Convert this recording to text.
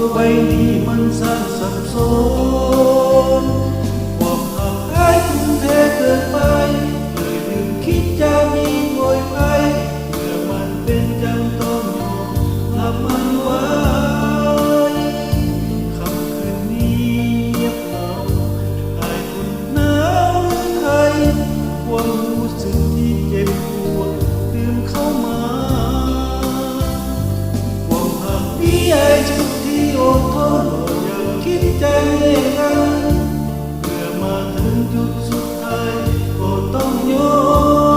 กใบนี้มันสร้างสับสนความหักหายทุ่มเทเกินไปเลยลืมคิดจะมีโวยไปเมื่อมันเป็นจำต้องยอมรับมันไว้คำคืนนี้เงียบเหงาหายคนหนาวไทยความรู้สึกที่เจ็บปวดลืมเข้ามาความหักพี่ไอ้ชุดที่อดทนยังคิดใจเล่นกันเมื่อมาถึงจุดสุดท้ายก็ต้องยอม